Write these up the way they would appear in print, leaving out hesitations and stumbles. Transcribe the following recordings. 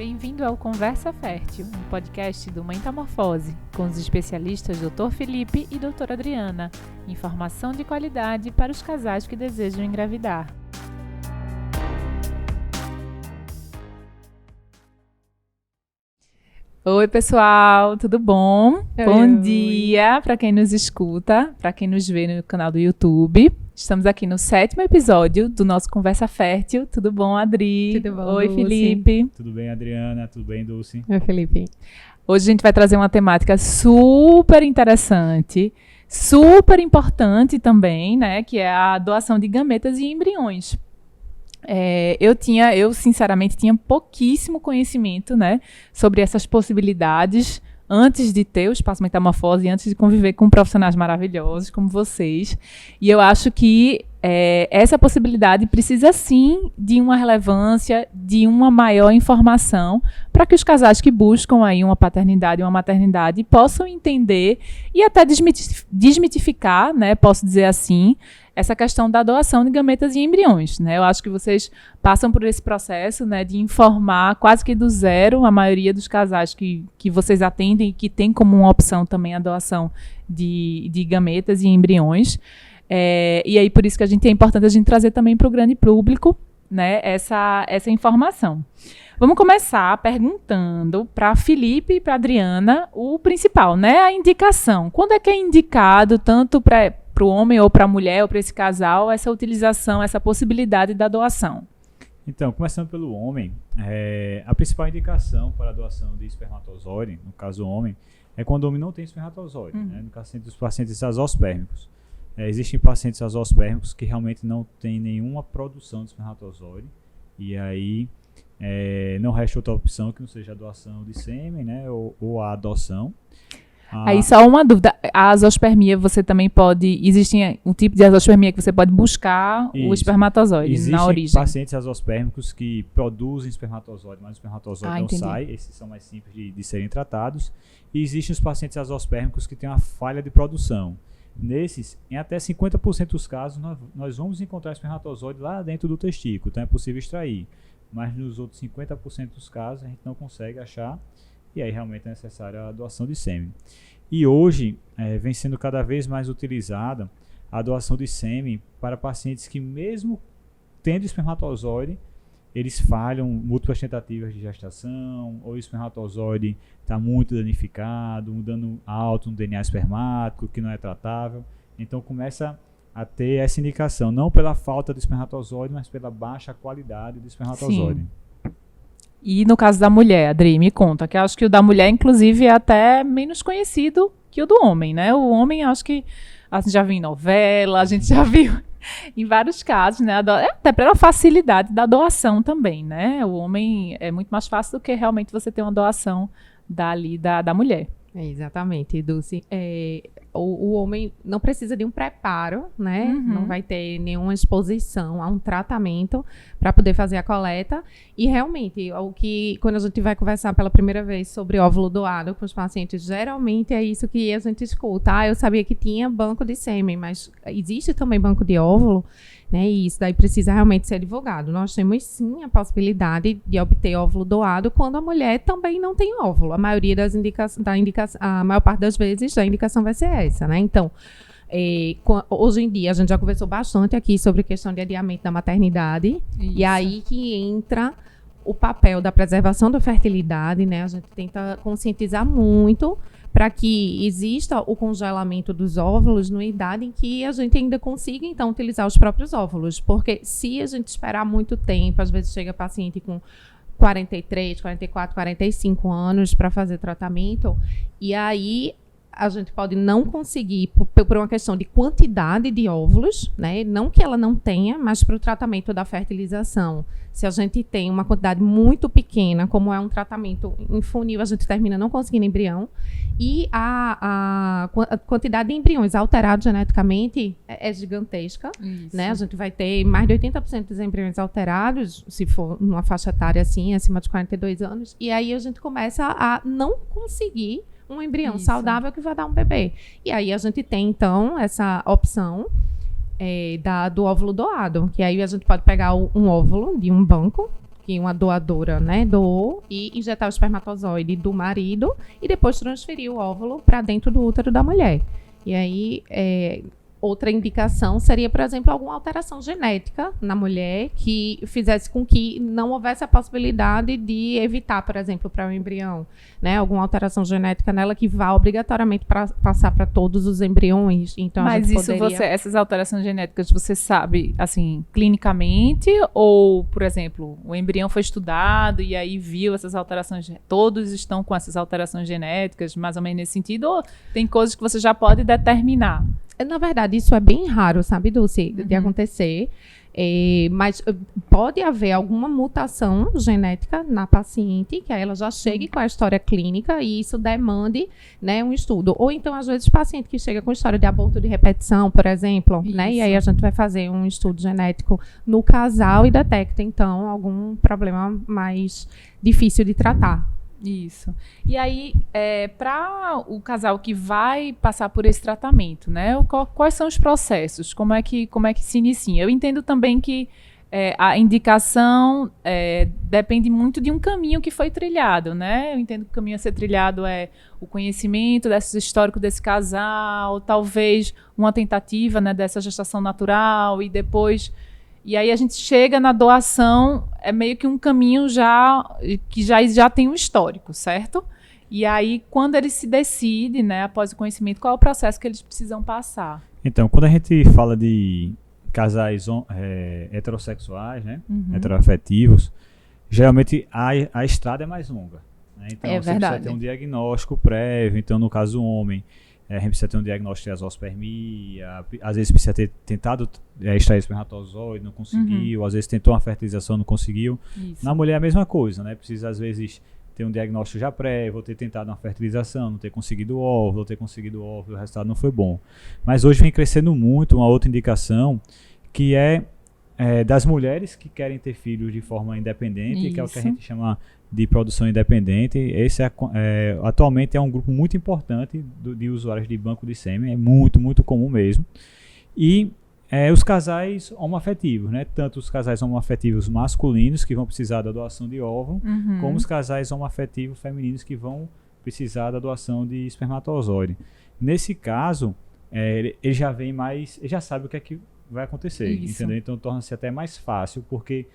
Bem-vindo ao Conversa Fértil, um podcast do Metamorfose, com os especialistas Dr. Felipe e Dra. Adriana. Informação de qualidade para os casais que desejam engravidar. Oi, pessoal, tudo bom? Bom dia para quem nos escuta, para quem nos vê no canal do YouTube. Estamos aqui no 7º episódio do nosso Conversa Fértil. Tudo bom, Adri? Tudo bom, Oi, Dulce. Felipe. Tudo bem, Adriana? Tudo bem, Dulce? Oi, Felipe. Hoje a gente vai trazer uma temática super interessante, super importante também, né? Que é a doação de gametas e embriões. Eu sinceramente tinha pouquíssimo conhecimento, né, sobre essas possibilidades antes de ter o Espaço Metamorfose, antes de conviver com profissionais maravilhosos como vocês. E eu acho que essa possibilidade precisa sim de uma relevância, de uma maior informação, para que os casais que buscam aí uma paternidade e uma maternidade possam entender e até desmitificar, né, posso dizer assim, essa questão da doação de gametas e embriões, né? Eu acho que vocês passam por esse processo, né, de informar quase que do zero a maioria dos casais que vocês atendem e que tem como uma opção também a doação de gametas e embriões. E aí por isso que é importante a gente trazer também para o grande público, né, essa informação. Vamos começar perguntando para Felipe e para Adriana o principal, né, a indicação. Quando é que é indicado tanto para o homem ou para a mulher ou para esse casal essa utilização, essa possibilidade da doação? Então, começando pelo homem, a principal indicação para a doação de espermatozoide, no caso o homem, é quando o homem não tem espermatozoide, né, no caso dos pacientes azoospermicos. Existem pacientes azoospermicos que realmente não têm nenhuma produção de espermatozoide e aí não resta outra opção que não seja a doação de sêmen, né, ou a adoção. Aí só uma dúvida, a azoospermia você também pode, existe um tipo de azoospermia que você pode buscar o espermatozoide na origem. Existem pacientes azoospermicos que produzem espermatozoide, mas o espermatozoide não sai, esses são mais simples de serem tratados. E existem os pacientes azoospermicos que têm uma falha de produção. Nesses, em até 50% dos casos, nós vamos encontrar espermatozoide lá dentro do testículo, então é possível extrair. Mas nos outros 50% dos casos a gente não consegue achar. E aí realmente é necessária a doação de sêmen. E hoje vem sendo cada vez mais utilizada a doação de sêmen para pacientes que mesmo tendo espermatozoide, eles falham múltiplas tentativas de gestação, ou o espermatozoide está muito danificado, um dano alto no DNA espermático, que não é tratável. Então começa a ter essa indicação, não pela falta de espermatozoide, mas pela baixa qualidade do espermatozoide. Sim. E no caso da mulher, Adri, me conta, que eu acho que o da mulher, inclusive, é até menos conhecido que o do homem, né? O homem, acho que a gente já viu em novela, a gente já viu em vários casos, né? Até pela facilidade da doação também, né? O homem é muito mais fácil do que realmente você ter uma doação da mulher. Exatamente, Dulce. O homem não precisa de um preparo, né? Uhum. Não vai ter nenhuma exposição a um tratamento para poder fazer a coleta. E realmente, quando a gente vai conversar pela primeira vez sobre óvulo doado com os pacientes, geralmente é isso que a gente escuta. Eu sabia que tinha banco de sêmen, mas existe também banco de óvulo, né? E isso daí precisa realmente ser divulgado. Nós temos sim a possibilidade de obter óvulo doado quando a mulher também não tem óvulo. A maioria a maior parte das vezes a indicação vai ser essa, né? Então, hoje em dia a gente já conversou bastante aqui sobre questão de adiamento da maternidade. Isso. E aí que entra o papel da preservação da fertilidade, né? A gente tenta conscientizar muito para que exista o congelamento dos óvulos numa idade em que a gente ainda consiga, então, utilizar os próprios óvulos. Porque se a gente esperar muito tempo, às vezes chega paciente com 43, 44, 45 anos para fazer tratamento, e aí a gente pode não conseguir, por uma questão de quantidade de óvulos, né? Não que ela não tenha, mas para o tratamento da fertilização. Se a gente tem uma quantidade muito pequena, como é um tratamento em funil, a gente termina não conseguindo embrião. E a quantidade de embriões alterados geneticamente é gigantesca. Né? A gente vai ter mais de 80% dos embriões alterados, se for numa faixa etária assim, acima de 42 anos. E aí a gente começa a não conseguir um embrião saudável que vai dar um bebê. E aí a gente tem, então, essa opção do óvulo doado, que aí a gente pode pegar um óvulo de um banco que uma doadora, né, doou, e injetar o espermatozoide do marido e depois transferir o óvulo para dentro do útero da mulher. E aí, outra indicação seria, por exemplo, alguma alteração genética na mulher que fizesse com que não houvesse a possibilidade de evitar, por exemplo, para o embrião, né, alguma alteração genética nela que vá obrigatoriamente passar para todos os embriões. Então, mas isso essas alterações genéticas, você sabe, assim, clinicamente, ou, por exemplo, o embrião foi estudado e aí viu essas alterações, todos estão com essas alterações genéticas, mais ou menos nesse sentido, ou tem coisas que você já pode determinar? Na verdade, isso é bem raro, sabe, Dulce, de acontecer. Mas pode haver alguma mutação genética na paciente, que aí ela já chegue com a história clínica e isso demande, né, um estudo. Ou então, às vezes, paciente que chega com história de aborto de repetição, por exemplo, né, e aí a gente vai fazer um estudo genético no casal e detecta, então, algum problema mais difícil de tratar. Isso. E aí, para o casal que vai passar por esse tratamento, né? Quais são os processos? Como é que se inicia? Eu entendo também que a indicação depende muito de um caminho que foi trilhado, né? Eu entendo que o caminho a ser trilhado é o conhecimento desse histórico desse casal, talvez uma tentativa, né, dessa gestação natural e depois... E aí a gente chega na doação, é meio que um caminho que já tem um histórico, certo? E aí, quando ele se decide, né, após o conhecimento, qual é o processo que eles precisam passar? Então, quando a gente fala de casais heterossexuais, né, heteroafetivos, geralmente a estrada é mais longa. Né? Então, você precisa ter um diagnóstico prévio. Então, no caso do homem, a gente precisa ter um diagnóstico de azospermia, às vezes precisa ter tentado extrair espermatozoide, não conseguiu, às vezes tentou uma fertilização, não conseguiu. Isso. Na mulher é a mesma coisa, né? Precisa às vezes ter um diagnóstico já prévio, ou ter tentado uma fertilização, não ter conseguido o óvulo, ou ter conseguido o óvulo, o resultado não foi bom. Mas hoje vem crescendo muito uma outra indicação, que é das mulheres que querem ter filhos de forma independente, que é o que a gente chama de produção independente. Esse atualmente é um grupo muito importante de usuários de banco de sêmen, é muito, muito comum mesmo. E os casais homoafetivos, né? Tanto os casais homoafetivos masculinos, que vão precisar da doação de óvulo, como os casais homoafetivos femininos, que vão precisar da doação de espermatozoide. Nesse caso, ele já vem mais, ele já sabe o que é que vai acontecer, entendeu? Então torna-se até mais fácil, porque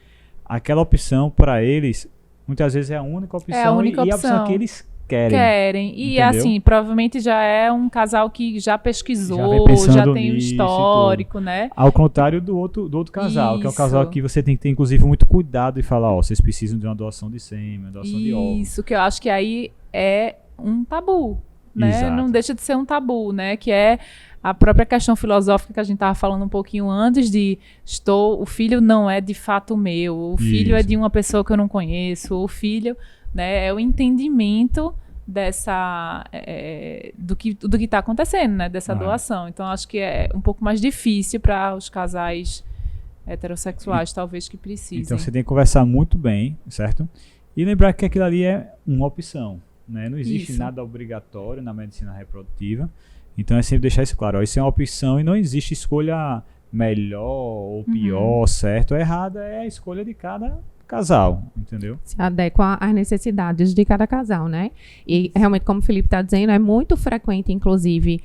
aquela opção para eles muitas vezes é a única opção, e a opção que eles querem. E entendeu? assim, provavelmente já é um casal que já pesquisou, já tem um histórico, né? Ao contrário do outro casal, que é um casal que você tem que ter, inclusive, muito cuidado e falar, vocês precisam de uma doação de sêmen, uma doação de óvulo. Isso, que eu acho que aí é um tabu, né? Exato. Não deixa de ser um tabu, né? Que é a própria questão filosófica que a gente estava falando um pouquinho antes o filho não é de fato meu, o filho é de uma pessoa que eu não conheço, o filho, né, é o entendimento do que está acontecendo, né, dessa doação. Então, acho que é um pouco mais difícil para os casais heterossexuais, talvez, que precisem. Então, você tem que conversar muito bem, certo? E lembrar que aquilo ali é uma opção, né? Não existe nada obrigatório na medicina reprodutiva. Então é sempre deixar isso claro, isso é uma opção e não existe escolha melhor ou pior, certo ou errada, é a escolha de cada casal, entendeu? Se adequa às necessidades de cada casal, né? E realmente, como o Felipe está dizendo, é muito frequente, inclusive,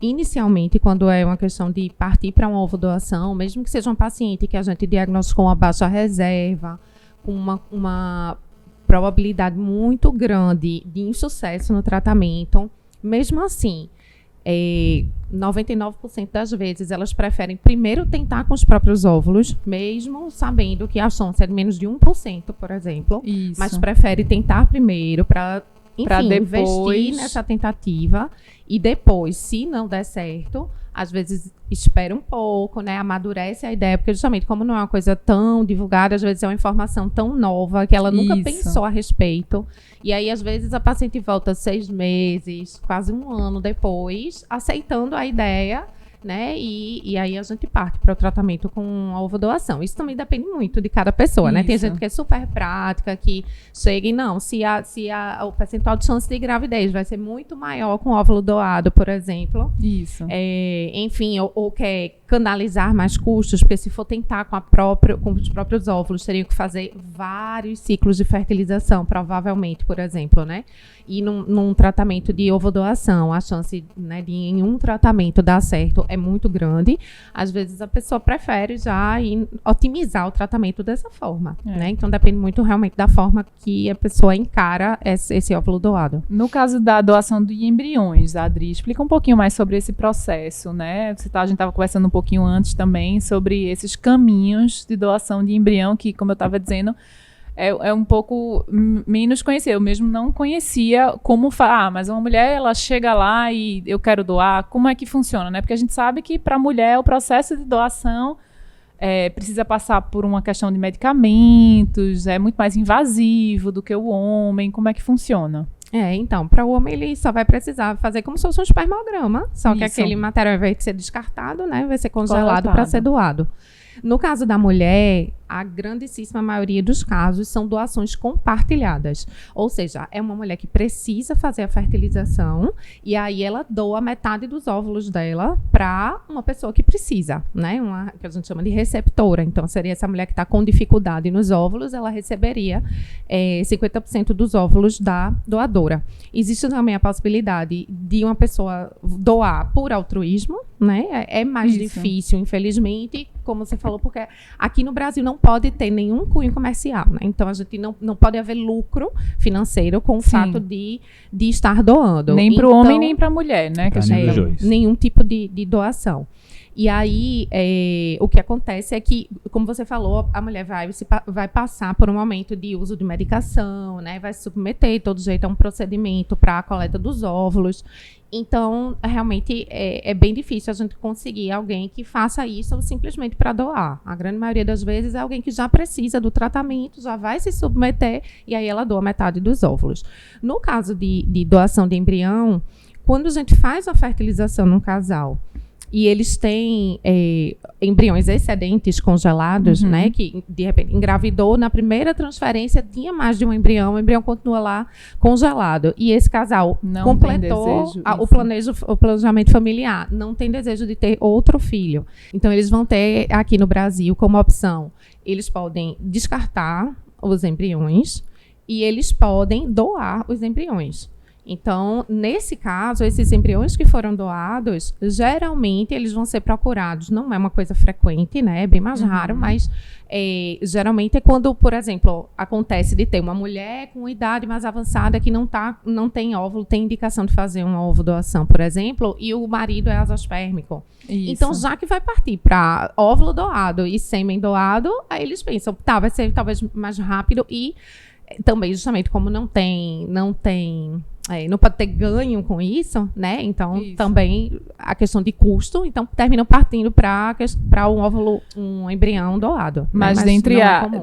inicialmente, quando é uma questão de partir para uma ovodoação, mesmo que seja um paciente que a gente diagnosticou uma baixa reserva, com uma probabilidade muito grande de insucesso no tratamento, mesmo assim, 99% das vezes elas preferem primeiro tentar com os próprios óvulos, mesmo sabendo que a chance é de menos de 1%, por exemplo. Isso. Mas prefere tentar primeiro para depois investir nessa tentativa e depois, se não der certo, às vezes espera um pouco, né, amadurece a ideia, porque justamente como não é uma coisa tão divulgada, às vezes é uma informação tão nova que ela nunca pensou a respeito. E aí, às vezes, a paciente volta 6 meses, quase um ano depois, aceitando a ideia, né? E aí a gente parte para o tratamento com a ovodoação. Isso também depende muito de cada pessoa, né? Tem gente que é super prática, que chega e não, se o percentual de chance de gravidez vai ser muito maior com óvulo doado, por exemplo. Isso. Enfim, ou quer canalizar mais custos, porque se for tentar com os próprios óvulos, teriam que fazer vários ciclos de fertilização, provavelmente, por exemplo, né? E num tratamento de ovodoação, a chance, né, de em um tratamento dar certo é muito grande. Às vezes a pessoa prefere já otimizar o tratamento dessa forma, né? Então depende muito realmente da forma que a pessoa encara esse óvulo doado. No caso da doação de embriões, Adri, explica um pouquinho mais sobre esse processo, né? A gente estava conversando um pouquinho antes também sobre esses caminhos de doação de embrião que, como eu estava dizendo, é um pouco menos conhecido. Eu mesmo não conhecia como mas uma mulher, ela chega lá e eu quero doar, como é que funciona, né? Porque a gente sabe que para a mulher o processo de doação precisa passar por uma questão de medicamentos, é muito mais invasivo do que o homem. Como é que funciona? Então, para o homem ele só vai precisar fazer como se fosse um espermograma, só que aquele material, ao invés de ser descartado, né, vai ser congelado para ser doado. No caso da mulher, a grandíssima maioria dos casos são doações compartilhadas. Ou seja, é uma mulher que precisa fazer a fertilização e aí ela doa metade dos óvulos dela para uma pessoa que precisa, né? Que a gente chama de receptora. Então, seria essa mulher que está com dificuldade nos óvulos, ela receberia 50% dos óvulos da doadora. Existe também a possibilidade de uma pessoa doar por altruísmo, né? É mais difícil, infelizmente, como você falou, porque aqui no Brasil não pode ter nenhum cunho comercial, né? Então, a gente não pode haver lucro financeiro com o fato de estar doando. Nem para o homem, nem para a mulher, né? Nenhum tipo de doação. E aí, o que acontece é que, como você falou, a mulher vai passar por um momento de uso de medicação, né? Vai se submeter, de todo jeito, a um procedimento para a coleta dos óvulos. Então, realmente, é bem difícil a gente conseguir alguém que faça isso simplesmente para doar. A grande maioria das vezes é alguém que já precisa do tratamento, já vai se submeter, e aí ela doa metade dos óvulos. No caso de doação de embrião, quando a gente faz a fertilização num casal, e eles têm embriões excedentes congelados, né? Que, de repente, engravidou, na primeira transferência tinha mais de um embrião, o embrião continua lá congelado. E esse casal não completou o planejamento familiar, não tem desejo de ter outro filho. Então, eles vão ter aqui no Brasil como opção, eles podem descartar os embriões e eles podem doar os embriões. Então, nesse caso, esses embriões que foram doados, geralmente eles vão ser procurados. Não é uma coisa frequente, né? É bem mais raro, mas geralmente é quando, por exemplo, acontece de ter uma mulher com idade mais avançada que não tem óvulo, tem indicação de fazer uma ovodoação, por exemplo, e o marido é azospérmico. Isso. Então, já que vai partir para óvulo doado e sêmen doado, aí eles pensam, vai ser talvez mais rápido e também, justamente, como não pode ter ganho com isso, né? Então, também a questão de custo, então terminam partindo para um embrião doado. Mas, né?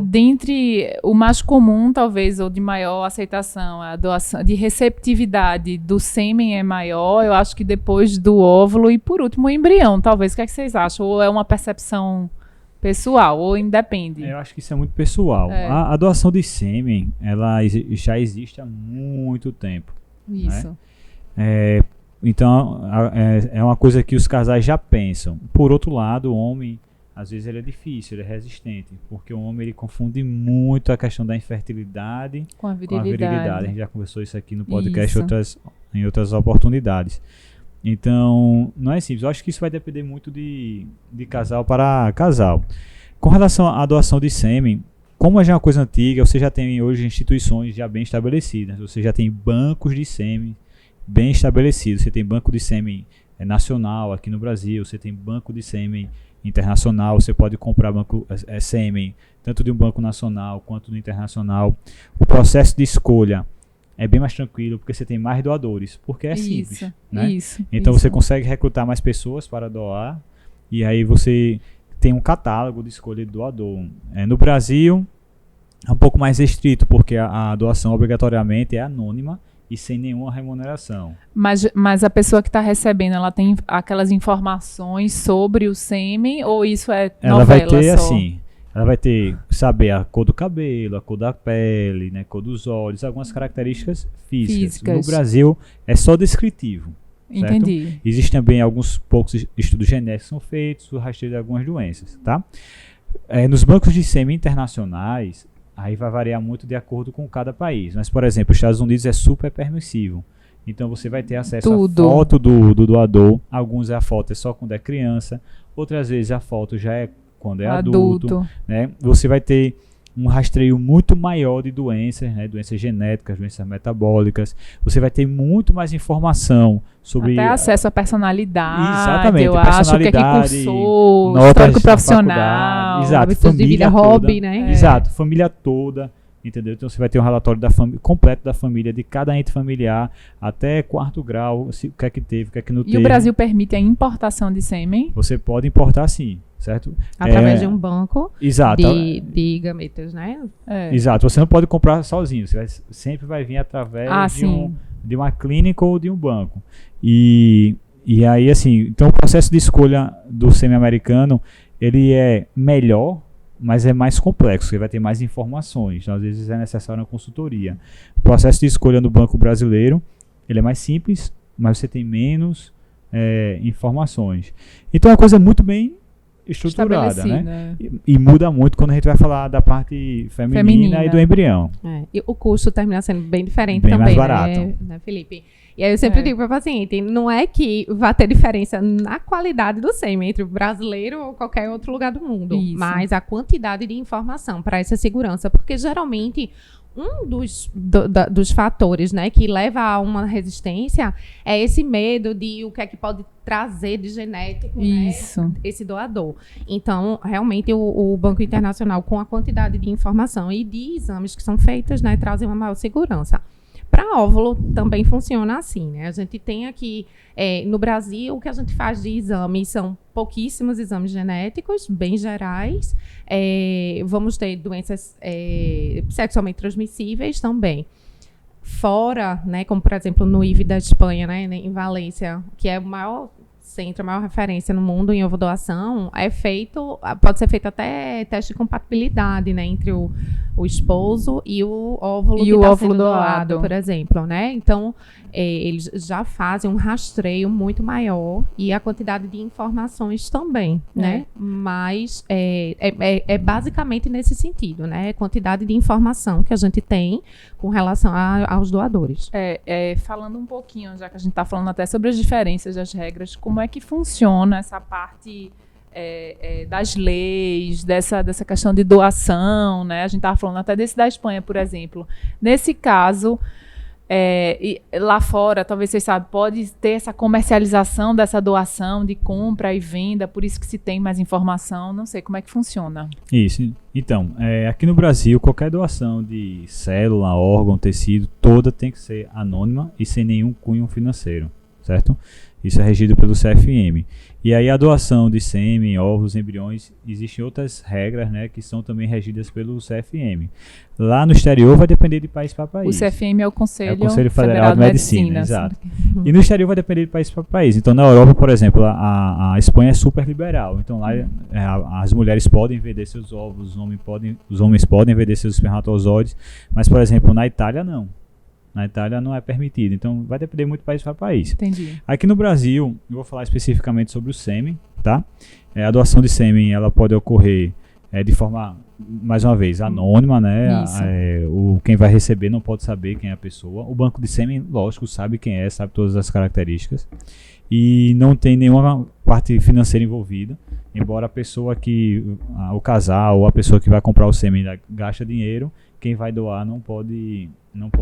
dentre o mais comum, talvez, ou de maior aceitação, a doação de receptividade do sêmen é maior, eu acho que depois do óvulo e, por último, o embrião, talvez. O que é que vocês acham? Ou é uma percepção pessoal, ou independe? Eu acho que isso é muito pessoal. A doação de sêmen, ela já existe há muito tempo. Isso. Né? Então, é uma coisa que os casais já pensam. Por outro lado, o homem, às vezes, ele é difícil, ele é resistente, porque o homem ele confunde muito a questão da infertilidade com a virilidade. A gente já conversou isso aqui no podcast em outras oportunidades. Então, não é simples. Eu acho que isso vai depender muito de casal para casal. Com relação à doação de sêmen, como já é uma coisa antiga, você já tem hoje instituições já bem estabelecidas. Você já tem bancos de sêmen bem estabelecidos. Você tem banco de sêmen nacional aqui no Brasil, você tem banco de sêmen internacional, você pode comprar sêmen tanto de um banco nacional quanto do internacional. O processo de escolha é bem mais tranquilo, porque você tem mais doadores, porque é simples, né? Então você consegue recrutar mais pessoas para doar, e aí você tem um catálogo de escolha de doador. No Brasil, é um pouco mais restrito, porque a doação obrigatoriamente é anônima e sem nenhuma remuneração. Mas a pessoa que está recebendo, ela tem aquelas informações sobre o sêmen, ou isso é novela só? Ela vai ter assim... Ela vai saber a cor do cabelo, a cor da pele, né, a cor dos olhos, algumas características físicas. No Brasil, é só descritivo. Entendi. Existem também alguns poucos estudos genéticos que são feitos, o rastreio de algumas doenças, tá? Nos bancos de sêmen internacionais, aí vai variar muito de acordo com cada país. Mas, por exemplo, os Estados Unidos é super permissivo. Então, você vai ter acesso à foto do doador. Alguns a foto é só quando é criança. Outras vezes a foto já é quando é adulto. Né? Você vai ter um rastreio muito maior de doenças, né? Doenças genéticas, doenças metabólicas. Você vai ter muito mais informação sobre... Até acesso à personalidade. Exatamente, eu personalidade, acho, o que é que cursou, histórico profissional, exato, hábitos de vida, hobby, né? Exato, família toda, entendeu? Então você vai ter um relatório completo da família, de cada ente familiar, até 4º grau, o que é que teve, o que é que não teve. E o Brasil permite a importação de sêmen? Você pode importar sim, certo? Através de um banco exato, de gametas, né? Exato, você não pode comprar sozinho, sempre vai vir através de uma clínica ou de um banco. E aí, assim, então o processo de escolha do sêmen americano, ele é melhor, mas é mais complexo, você vai ter mais informações, então, às vezes é necessário uma consultoria. O processo de escolha no banco brasileiro, ele é mais simples, mas você tem menos informações. Então é uma coisa muito bem estruturada, né? E muda muito quando a gente vai falar da parte feminina. E do embrião. E o custo termina sendo bem diferente bem também, mais barato. né, Felipe? E aí eu sempre digo para o paciente, não é que vai ter diferença na qualidade do sêmen entre o brasileiro ou qualquer outro lugar do mundo, mas a quantidade de informação para essa segurança, porque geralmente um dos fatores, né, que leva a uma resistência é esse medo de o que é que pode trazer de genético, né, esse doador. Então, realmente, o Banco Internacional, com a quantidade de informação e de exames que são feitos, né, trazem uma maior segurança. Para óvulo também funciona assim, né? A gente tem aqui no Brasil, o que a gente faz de exames são pouquíssimos exames genéticos, bem gerais. Vamos ter doenças sexualmente transmissíveis também. Fora, né, como por exemplo no IVE da Espanha, né, em Valência, que é o maior centro, a maior referência no mundo em ovodoação, pode ser feito até teste de compatibilidade, né, entre o esposo e o óvulo que está sendo doado, por exemplo, né? Então, eles já fazem um rastreio muito maior e a quantidade de informações também, né? Mas é basicamente nesse sentido, né? Quantidade de informação que a gente tem com relação aos doadores. Falando um pouquinho, já que a gente está falando até sobre as diferenças das regras, como é que funciona essa parte das leis, dessa questão de doação, né? A gente estava falando até desse da Espanha, por exemplo. Nesse caso, lá fora, talvez vocês saibam, pode ter essa comercialização dessa doação, de compra e venda, por isso que se tem mais informação. Não sei como é que funciona. Isso. Então, aqui no Brasil, qualquer doação de célula, órgão, tecido, toda tem que ser anônima e sem nenhum cunho financeiro, certo? Isso é regido pelo CFM. E aí a doação de sêmen, óvulos, embriões, existem outras regras, né, que são também regidas pelo CFM. Lá no exterior vai depender de país para país. O CFM é o Conselho Federal de Medicina. Exato. E no exterior vai depender de país para país. Então na Europa, por exemplo, a Espanha é super liberal. Então lá as mulheres podem vender seus óvulos, os homens podem vender seus espermatozoides, mas por exemplo na Itália não. Na Itália não é permitido, então vai depender muito de país para país. Entendi. Aqui no Brasil, eu vou falar especificamente sobre o sêmen, tá? A doação de sêmen, ela pode ocorrer de forma, mais uma vez, anônima, né? Quem vai receber não pode saber quem é a pessoa. O banco de sêmen, lógico, sabe quem é, sabe todas as características. E não tem nenhuma parte financeira envolvida, embora a pessoa o casal ou a pessoa que vai comprar o sêmen gasta dinheiro, quem vai doar não pode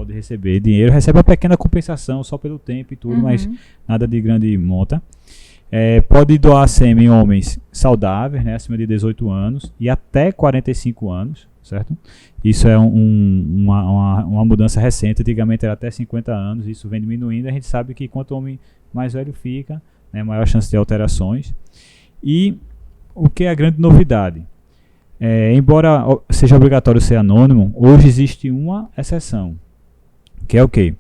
receber dinheiro, recebe uma pequena compensação só pelo tempo e tudo, mas nada de grande monta. Pode doar sêmen homens saudáveis, né, acima de 18 anos e até 45 anos, certo? Isso é uma mudança recente, antigamente era até 50 anos, isso vem diminuindo, a gente sabe que quanto o homem mais velho fica, né, maior chance de alterações. E o que é a grande novidade? Embora seja obrigatório ser anônimo, hoje existe uma exceção, que é o quê?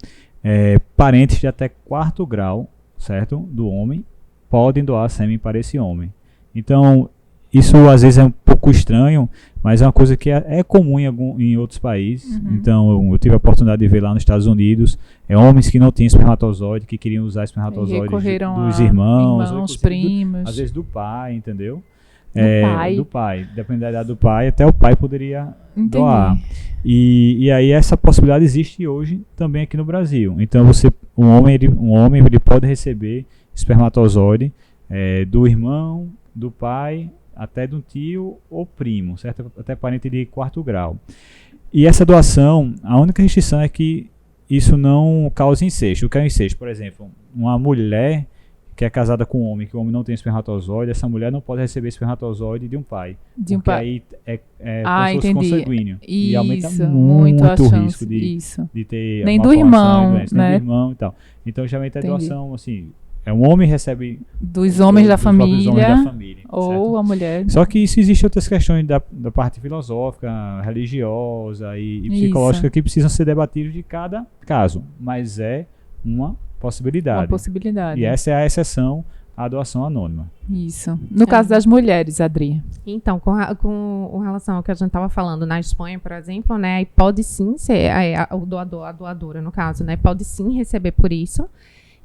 Parentes de até 4º grau, certo, do homem, podem doar sêmen para esse homem. Então, isso às vezes é um pouco estranho, mas é uma coisa que é comum em outros países. Então, eu tive a oportunidade de ver lá nos Estados Unidos, homens que não tinham espermatozoide, que queriam usar espermatozoide dos irmãos, primos. Às vezes do pai, entendeu? Do pai. Dependendo da idade do pai, até o pai poderia doar. E aí essa possibilidade existe hoje também aqui no Brasil. Então, um homem ele pode receber espermatozoide do irmão, do pai, até de um tio ou primo, certo? Até parente de 4º grau. E essa doação, a única restrição é que isso não causa incesto. O que é incesto? Por exemplo, uma mulher que é casada com um homem, que o homem não tem espermatozoide, essa mulher não pode receber espermatozoide de um pai. Porque aí como se fosse consanguíneo. E aumenta muito o risco de ter nem do irmão, doença, né? Nem do irmão e tal. Então, geralmente a doação, assim, um homem recebe dos homens da família, ou certo? a mulher. Só que isso existe outras questões da parte filosófica, religiosa e psicológica que precisam ser debatidas de cada caso, mas é uma possibilidade. Uma possibilidade. E essa é a exceção à doação anônima. Isso. No caso das mulheres, Adri. Então, com relação ao que a gente estava falando na Espanha, por exemplo, né, pode sim ser o doador, a doadora, no caso, né, pode sim receber por isso.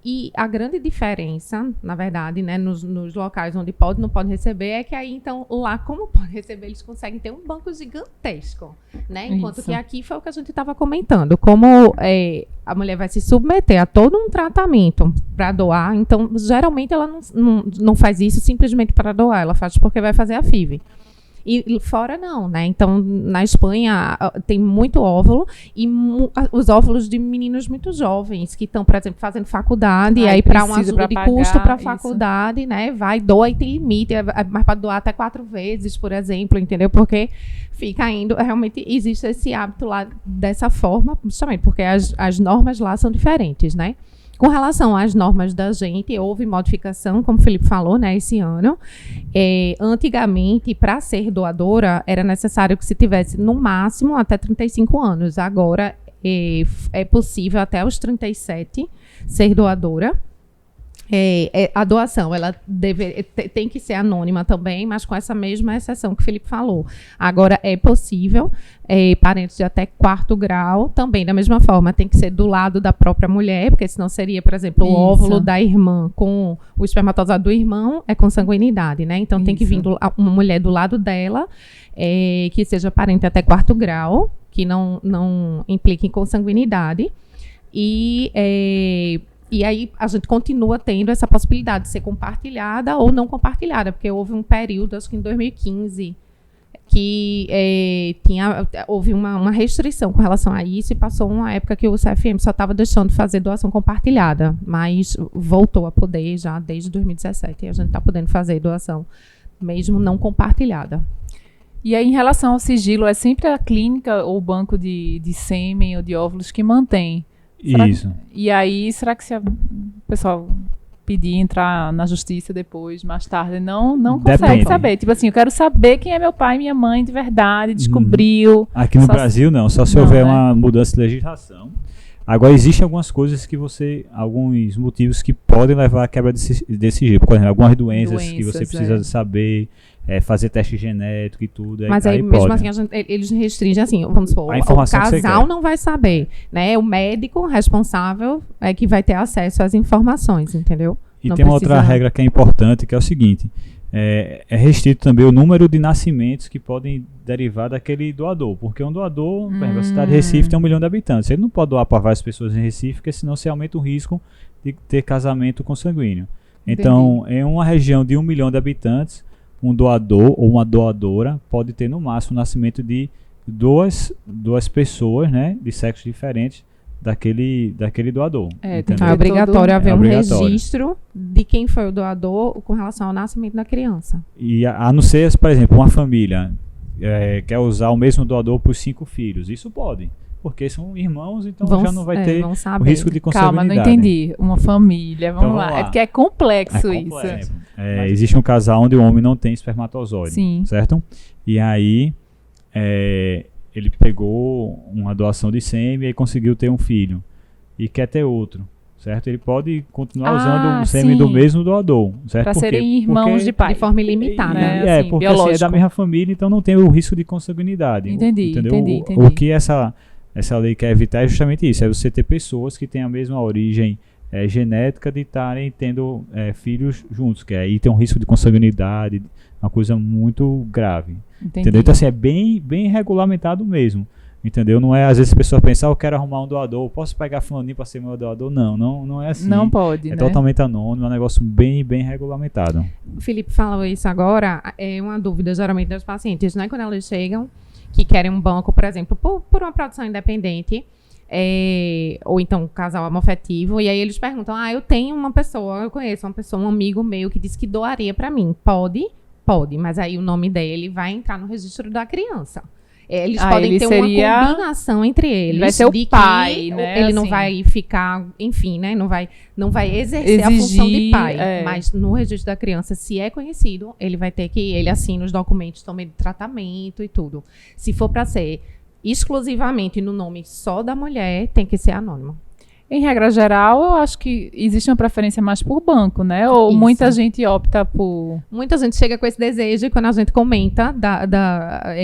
E a grande diferença, na verdade, né, nos locais onde pode e não pode receber, é que aí, então, lá, como pode receber, eles conseguem ter um banco gigantesco, né? Enquanto que aqui foi o que a gente estava comentando, como a mulher vai se submeter a todo um tratamento para doar, então, geralmente, ela não faz isso simplesmente para doar, ela faz porque vai fazer a FIV. E fora não, né? Então, na Espanha tem muito óvulo e os óvulos de meninos muito jovens que estão, por exemplo, fazendo faculdade e aí para uma ajuda de custo para a faculdade, né? Doa e tem limite, mas para doar até 4 vezes, por exemplo, entendeu? Porque fica indo, realmente existe esse hábito lá dessa forma, justamente porque as normas lá são diferentes, né? Com relação às normas da gente, houve modificação, como o Felipe falou, né, esse ano. Antigamente, para ser doadora, era necessário que se tivesse, no máximo, até 35 anos. Agora, é possível, até os 37, ser doadora. A doação, ela tem que ser anônima também, mas com essa mesma exceção que o Felipe falou. Agora, é possível, parentes de até 4º grau, também da mesma forma, tem que ser do lado da própria mulher, porque senão seria, por exemplo, o óvulo da irmã com o espermatozoide do irmão, é consanguinidade, né? Então, tem que vir uma mulher do lado dela, que seja parente até 4º grau, que não implique em consanguinidade, e aí a gente continua tendo essa possibilidade de ser compartilhada ou não compartilhada, porque houve um período, acho que em 2015, que houve uma restrição com relação a isso e passou uma época que o CFM só estava deixando de fazer doação compartilhada, mas voltou a poder já desde 2017 e a gente está podendo fazer doação mesmo não compartilhada. E aí, em relação ao sigilo, é sempre a clínica ou o banco de sêmen ou de óvulos que mantém? Isso. E aí, será que se o pessoal pedir entrar na justiça depois, mais tarde, não consegue saber? Tipo assim, eu quero saber quem é meu pai e minha mãe de verdade, descobriu. Aqui no Brasil não, só se houver uma mudança de legislação. Agora, existem algumas coisas que alguns motivos que podem levar à quebra desse sigilo. Por exemplo, algumas doenças que você precisa saber, fazer teste genético e tudo. Mas aí mesmo assim, eles restringem assim, vamos supor, o casal não vai saber, né? O médico responsável é que vai ter acesso às informações, entendeu? E tem uma outra regra que é importante, que é o seguinte, é restrito também o número de nascimentos que podem derivar daquele doador, porque um doador, por exemplo, a cidade de Recife tem 1 milhão de habitantes, ele não pode doar para várias pessoas em Recife, porque senão se aumenta o risco de ter casamento consanguíneo. Então, em uma região de 1 milhão de habitantes, um doador ou uma doadora pode ter no máximo o nascimento de duas pessoas, né, de sexos diferentes daquele doador. Então é obrigatório haver um registro de quem foi o doador com relação ao nascimento da criança. E a não ser, por exemplo, uma família quer usar o mesmo doador por 5 filhos. Isso pode, porque são irmãos, então já não vai ter o risco de consanguinidade. Calma, não entendi. Uma família, vamos lá. É porque é complexo isso. Existe um casal onde o homem não tem espermatozoide, certo? E aí ele pegou uma doação de sêmen e conseguiu ter um filho e quer ter outro, certo? Ele pode continuar usando o sêmen do mesmo doador, certo? Para serem irmãos de pai. De forma ilimitada, né? Assim, porque assim, é da mesma família, então não tem o risco de consanguinidade. Entendi. O que essa lei quer evitar é justamente isso, é você ter pessoas que têm a mesma origem genética de estarem tendo filhos juntos, que aí tem um risco de consanguinidade, uma coisa muito grave. Entendeu? Então assim, é bem regulamentado mesmo. Entendeu? Não é, às vezes a pessoa pensa, eu quero arrumar um doador, posso pegar fulaninho para ser meu doador? Não é assim. Não pode, É totalmente anônimo, é um negócio bem regulamentado. O Felipe falou isso agora, é uma dúvida geralmente das pacientes, né? Quando elas chegam, que querem um banco, por exemplo, por uma produção independente, ou então um casal homoafetivo, e aí eles perguntam, eu tenho uma pessoa, eu conheço uma pessoa, um amigo meu que disse que doaria para mim. Pode, mas aí o nome dele vai entrar no registro da criança. Eles podem ter uma combinação entre eles. Vai ser o pai, né? Ele não vai ficar, enfim, né? Não vai exercer a função de pai. Mas no registro da criança, se é conhecido, ele vai ter que... Ele assina os documentos também de tratamento e tudo. Se for para ser exclusivamente no nome só da mulher, tem que ser anônimo. Em regra geral, eu acho que existe uma preferência mais por banco, né? Ou Isso. muita gente opta por... Muita gente chega com esse desejo e quando a gente comenta,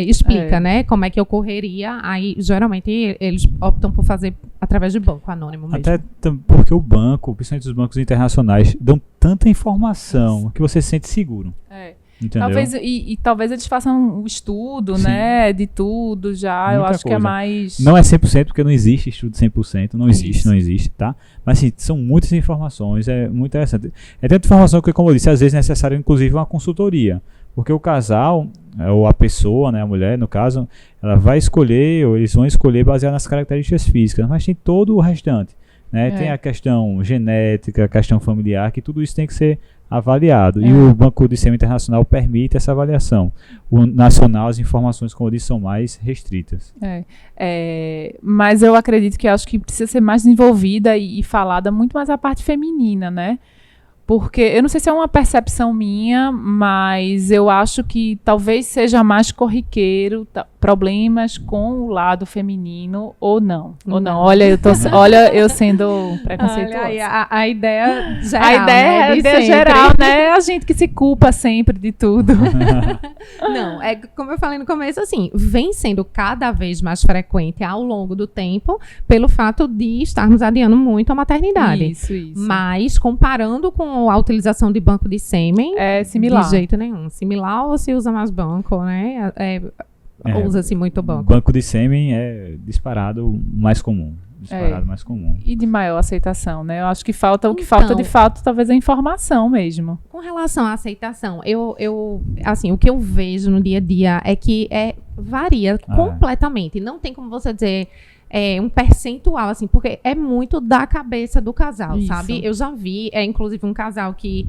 explica, né? Como é que ocorreria, aí geralmente eles optam por fazer através de banco anônimo mesmo. Até porque o banco, principalmente os bancos internacionais, dão tanta informação que você se sente seguro. Entendeu? Talvez eles façam um estudo, né, de tudo já, muita eu acho coisa. Que é mais... Não é 100%, porque não existe estudo 100%, não existe, tá? Mas assim, são muitas informações, é muito interessante. É tanta informação que, como eu disse, às vezes é necessário inclusive uma consultoria, porque o casal, ou a pessoa, né, a mulher no caso, ela vai escolher, ou eles vão escolher baseado nas características físicas, mas tem todo o restante, né? Tem a questão genética, a questão familiar, que tudo isso tem que ser avaliado. E o Banco de Sêmen Internacional permite essa avaliação. O nacional, as informações, como eu disse, são mais restritas. Mas eu acredito que acho que precisa ser mais desenvolvida e falada muito mais a parte feminina, né? Porque eu não sei se é uma percepção minha, mas eu acho que talvez seja mais corriqueiro problemas com o lado feminino ou não. Olha, eu sendo preconceituosa. A ideia geral. A ideia geral, né? A gente que se culpa sempre de tudo. Não, como eu falei no começo, assim, vem sendo cada vez mais frequente ao longo do tempo, pelo fato de estarmos adiando muito a maternidade. Isso. Mas, comparando com a utilização de banco de sêmen, é similar. De jeito nenhum. Similar ou se usa mais banco, né? Usa-se muito banco. Banco de sêmen é disparado mais comum. Mais comum. E de maior aceitação, né? Eu acho que o que falta de fato talvez é a informação mesmo. Com relação à aceitação, assim, o que eu vejo no dia a dia é que varia completamente. Não tem como você dizer um percentual, assim, porque é muito da cabeça do casal, sabe? Eu já vi, inclusive um casal que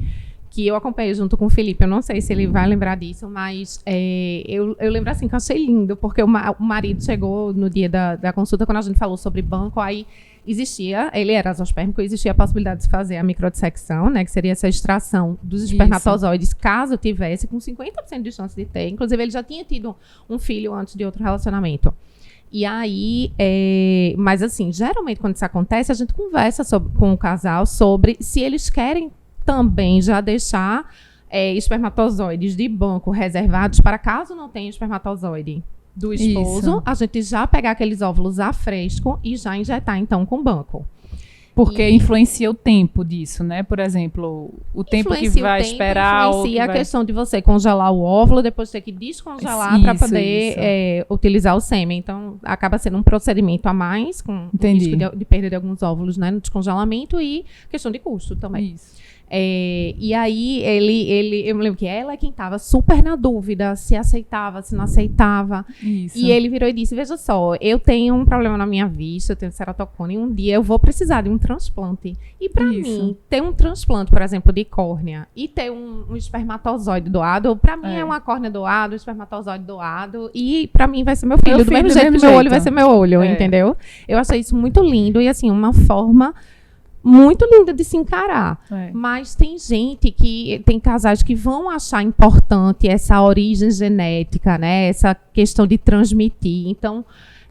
eu acompanhei junto com o Felipe, eu não sei se ele vai lembrar disso, mas eu lembro assim que eu achei lindo, porque o marido chegou no dia da consulta, quando a gente falou sobre banco, aí ele era azoospermico, existia a possibilidade de fazer a microdissecção, né, que seria essa extração dos espermatozoides, caso tivesse, com 50% de chance de ter, inclusive ele já tinha tido um filho antes de outro relacionamento. E aí, mas assim, geralmente quando isso acontece, a gente conversa com o casal sobre se eles querem também já deixar espermatozoides de banco reservados para caso não tenha espermatozoide do esposo, a gente já pegar aqueles óvulos a fresco e já injetar então com banco. Porque influencia o tempo disso, né? Por exemplo, o tempo que vai esperar... Influencia a questão de você congelar o óvulo, depois ter que descongelar para poder utilizar o sêmen. Então, acaba sendo um procedimento a mais, com risco de perda de alguns óvulos, né, no descongelamento e questão de custo também. Isso. E aí, eu me lembro que ela é quem estava super na dúvida se aceitava, se não aceitava. Isso. E ele virou e disse, veja só, eu tenho um problema na minha vista, eu tenho ceratocone, e um dia eu vou precisar de um transplante. E para mim, ter um transplante, por exemplo, de córnea, e ter um espermatozoide doado, para mim é uma córnea doada, um espermatozoide doado, e para mim vai ser meu filho, do mesmo jeito que meu olho vai ser meu olho, entendeu? Eu achei isso muito lindo, e assim, uma forma muito linda de se encarar. Mas tem tem casais que vão achar importante essa origem genética, né? Essa questão de transmitir. Então,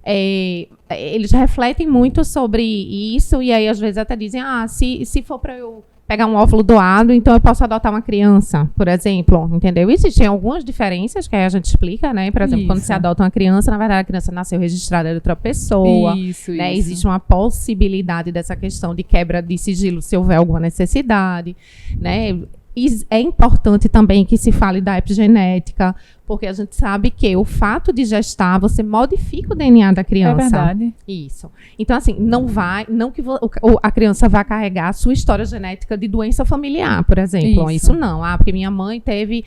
eles refletem muito sobre isso, e aí às vezes até dizem, se for para eu pegar um óvulo doado, então eu posso adotar uma criança, por exemplo, entendeu? Existem algumas diferenças que aí a gente explica, né? Por exemplo, quando você adota uma criança, na verdade a criança nasceu registrada de outra pessoa, né? Existe uma possibilidade dessa questão de quebra de sigilo se houver alguma necessidade, né? É importante também que se fale da epigenética, porque a gente sabe que o fato de gestar, você modifica o DNA da criança. É verdade. Isso. Então, assim, não que a criança vá carregar a sua história genética de doença familiar, por exemplo. Isso não. Porque minha mãe teve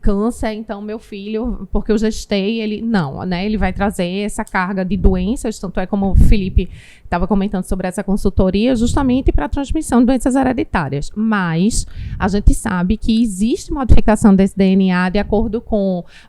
câncer, então meu filho, porque eu gestei, ele... Não, né? Ele vai trazer essa carga de doenças, tanto é como o Felipe estava comentando sobre essa consultoria, justamente para a transmissão de doenças hereditárias. Mas a gente sabe que existe modificação desse DNA de acordo com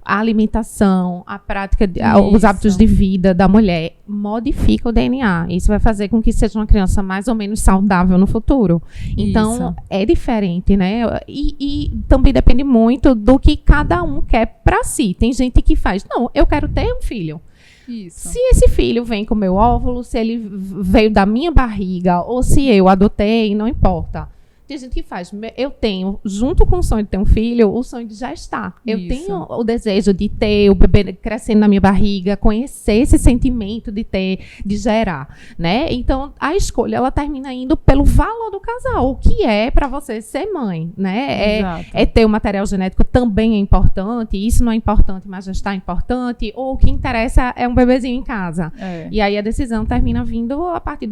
a alimentação, a prática, os hábitos de vida da mulher, modifica o DNA. Isso vai fazer com que seja uma criança mais ou menos saudável no futuro. Então, é diferente, né? E também depende muito do que cada um quer para si. Tem gente que faz, não, eu quero ter um filho. Isso. Se esse filho vem com o meu óvulo, se ele veio da minha barriga, ou se eu adotei, não importa. Tem gente que faz. Eu tenho, junto com o sonho de ter um filho, o sonho de já estar. Eu tenho o desejo de ter o bebê crescendo na minha barriga, conhecer esse sentimento de ter, de gerar, né? Então, a escolha, ela termina indo pelo valor do casal, o que é para você ser mãe, né? É ter o material genético também é importante, isso não é importante, mas já está importante, ou o que interessa é um bebezinho em casa. E aí a decisão termina vindo a partir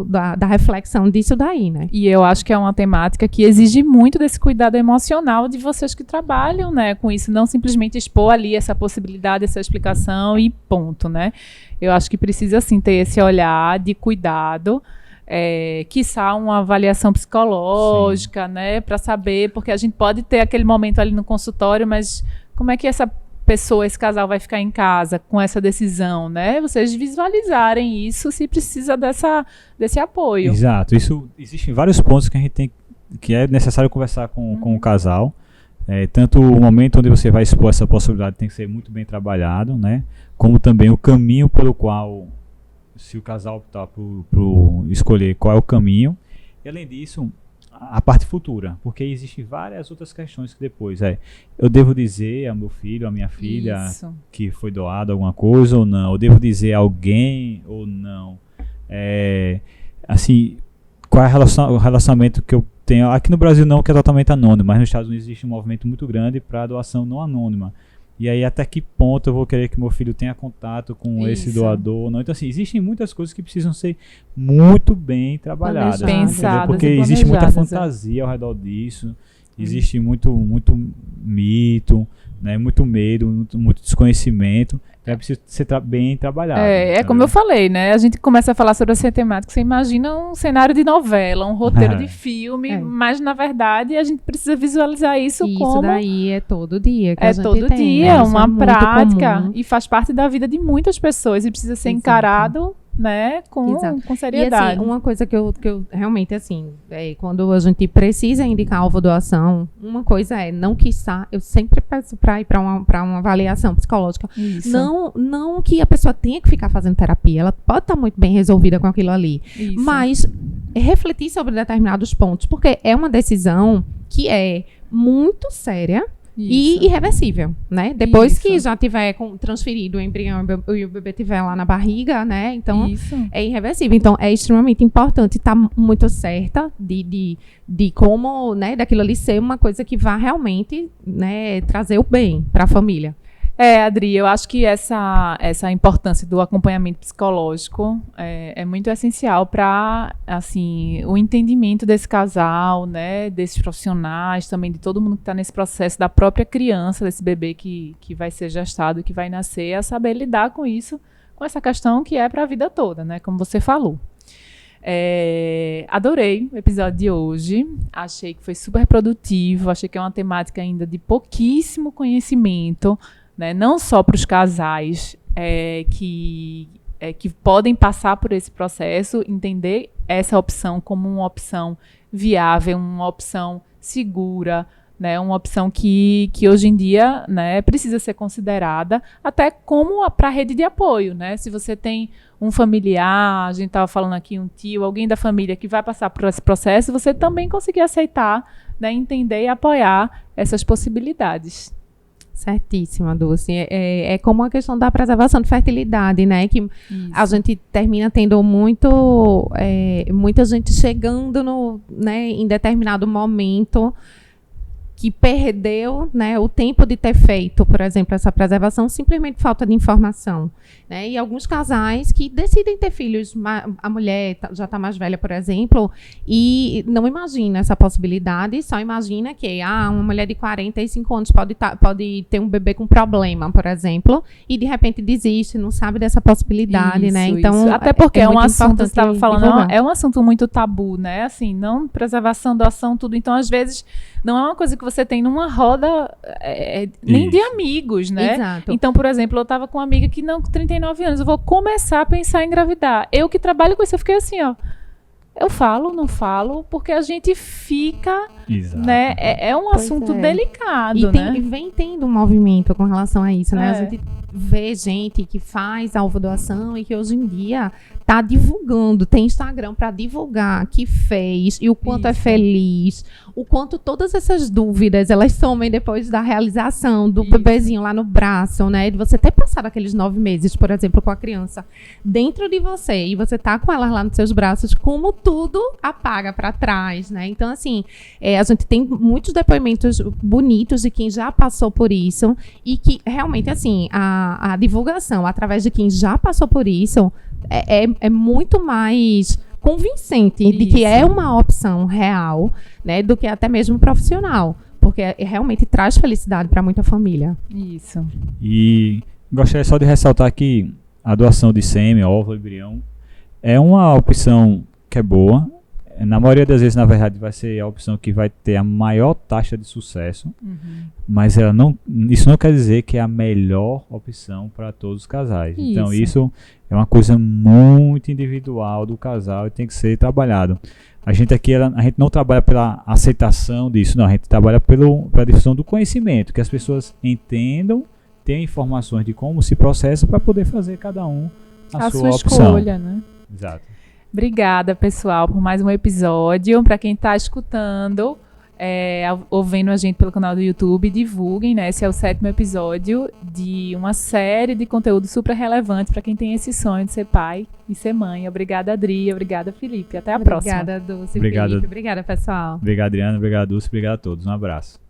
da reflexão disso daí, né? E eu acho que é uma temática que exige muito desse cuidado emocional de vocês que trabalham, né, com isso, não simplesmente expor ali essa possibilidade, essa explicação e ponto, né? Eu acho que precisa, sim, ter esse olhar de cuidado, quiçá uma avaliação psicológica, né, para saber, porque a gente pode ter aquele momento ali no consultório, mas como é que essa pessoa, esse casal vai ficar em casa com essa decisão, né? Vocês visualizarem isso se precisa desse apoio. Exato. Existem vários pontos que a gente tem que é necessário conversar com o casal. Tanto o momento onde você vai expor essa possibilidade tem que ser muito bem trabalhado, né? Como também o caminho pelo qual, se o casal optar por escolher qual é o caminho. E além disso, a parte futura, porque existem várias outras questões que depois eu devo dizer ao meu filho, à minha filha que foi doado alguma coisa ou não, eu devo dizer a alguém ou não, assim, qual é o relacionamento que eu tenho, aqui no Brasil não, que é totalmente anônimo, mas nos Estados Unidos existe um movimento muito grande para doação não anônima. E aí, até que ponto eu vou querer que meu filho tenha contato com esse doador ou não? Então, assim, existem muitas coisas que precisam ser muito bem trabalhadas. Pensadas, porque existe muita fantasia ao redor disso, existe muito mito, né, muito medo, muito desconhecimento. Então é preciso ser bem trabalhado. Como eu falei, né? A gente começa a falar sobre essa temática, você imagina um cenário de novela, um roteiro de filme, mas na verdade a gente precisa visualizar isso como... Isso daí é todo dia que a gente todo tem, dia, né? uma prática comum. E faz parte da vida de muitas pessoas e precisa ser encarado, né, com seriedade. E assim, uma coisa que eu realmente, assim, quando a gente precisa indicar alvo doação, uma coisa não quiçá, eu sempre peço para ir para uma avaliação psicológica. Isso. Não que a pessoa tenha que ficar fazendo terapia, ela pode estar muito bem resolvida com aquilo ali. Isso. Mas refletir sobre determinados pontos, porque é uma decisão que é muito séria, e irreversível, né? Depois que já tiver transferido o embrião e o bebê estiver lá na barriga, né? Então, é irreversível. Então, é extremamente importante estar muito certa de como, né? Daquilo ali ser uma coisa que vá realmente, né? Trazer o bem para a família. Adri, eu acho que essa importância do acompanhamento psicológico é muito essencial para, assim, o entendimento desse casal, né, desses profissionais, também de todo mundo que está nesse processo, da própria criança, desse bebê que vai ser gestado, que vai nascer, a saber lidar com isso, com essa questão que é para a vida toda, né, como você falou. Adorei o episódio de hoje, achei que foi super produtivo, achei que é uma temática ainda de pouquíssimo conhecimento, né, não só para os casais que podem passar por esse processo, entender essa opção como uma opção viável, uma opção segura, né? Uma opção que hoje em dia, né, precisa ser considerada até como para a rede de apoio, né? Se você tem um familiar, a gente estava falando aqui, um tio, alguém da família que vai passar por esse processo, você também conseguir aceitar, né, entender e apoiar essas possibilidades. Certíssima, Dulce. É como a questão da preservação de fertilidade, né? Que a gente termina tendo muita gente chegando né, em determinado momento que perdeu, né, o tempo de ter feito, por exemplo, essa preservação, simplesmente falta de informação, né? E alguns casais que decidem ter filhos, a mulher já está mais velha, por exemplo, e não imagina essa possibilidade, só imagina que uma mulher de 45 anos pode ter um bebê com problema, por exemplo, e de repente desiste, não sabe dessa possibilidade, né? Então, até porque é um assunto, você estava falando, é um assunto muito tabu, né? Assim, não preservação, doação, tudo. Então, às vezes, não é uma coisa que você tem numa roda nem de amigos, né? Exato. Então, por exemplo, eu estava com uma amiga que com 39 anos, eu vou começar a pensar em engravidar. Eu que trabalho com isso, eu fiquei assim, ó. Eu falo, não falo, porque a gente fica, né? É um assunto delicado, né? E vem tendo um movimento com relação a isso, né? A gente vê gente que faz a ovodoação e que hoje em dia tá divulgando, tem Instagram para divulgar que fez e o quanto é feliz, o quanto todas essas dúvidas, elas somem depois da realização do bebezinho lá no braço, né? De você ter passado aqueles 9 meses, por exemplo, com a criança dentro de você e você tá com ela lá nos seus braços, como tudo apaga para trás, né? Então, assim, a gente tem muitos depoimentos bonitos de quem já passou por isso e que realmente, assim, a divulgação através de quem já passou por isso é muito mais convincente de que é uma opção real, né, do que até mesmo profissional, porque realmente traz felicidade para muita família. Isso. E gostaria só de ressaltar que a doação de sêmen, óvulo, embrião é uma opção que é boa. Na maioria das vezes, na verdade, vai ser a opção que vai ter a maior taxa de sucesso, mas isso não quer dizer que é a melhor opção para todos os casais. Isso. Então, isso é uma coisa muito individual do casal e tem que ser trabalhado. A gente aqui, a gente não trabalha pela aceitação disso, não. A gente trabalha pela difusão do conhecimento, que as pessoas entendam, tenham informações de como se processa para poder fazer cada um a sua opção. Escolha, né? Exato. Obrigada, pessoal, por mais um episódio. Para quem está escutando, ouvindo a gente pelo canal do YouTube, divulguem, né? Esse é o 7º episódio de uma série de conteúdo super relevante para quem tem esse sonho de ser pai e ser mãe. Obrigada, Adri. Obrigada, Felipe. Até a próxima. Obrigada, Dulce. Felipe. Obrigada, pessoal. Obrigado, Adriana. Obrigado, Dulce. Obrigado a todos. Um abraço.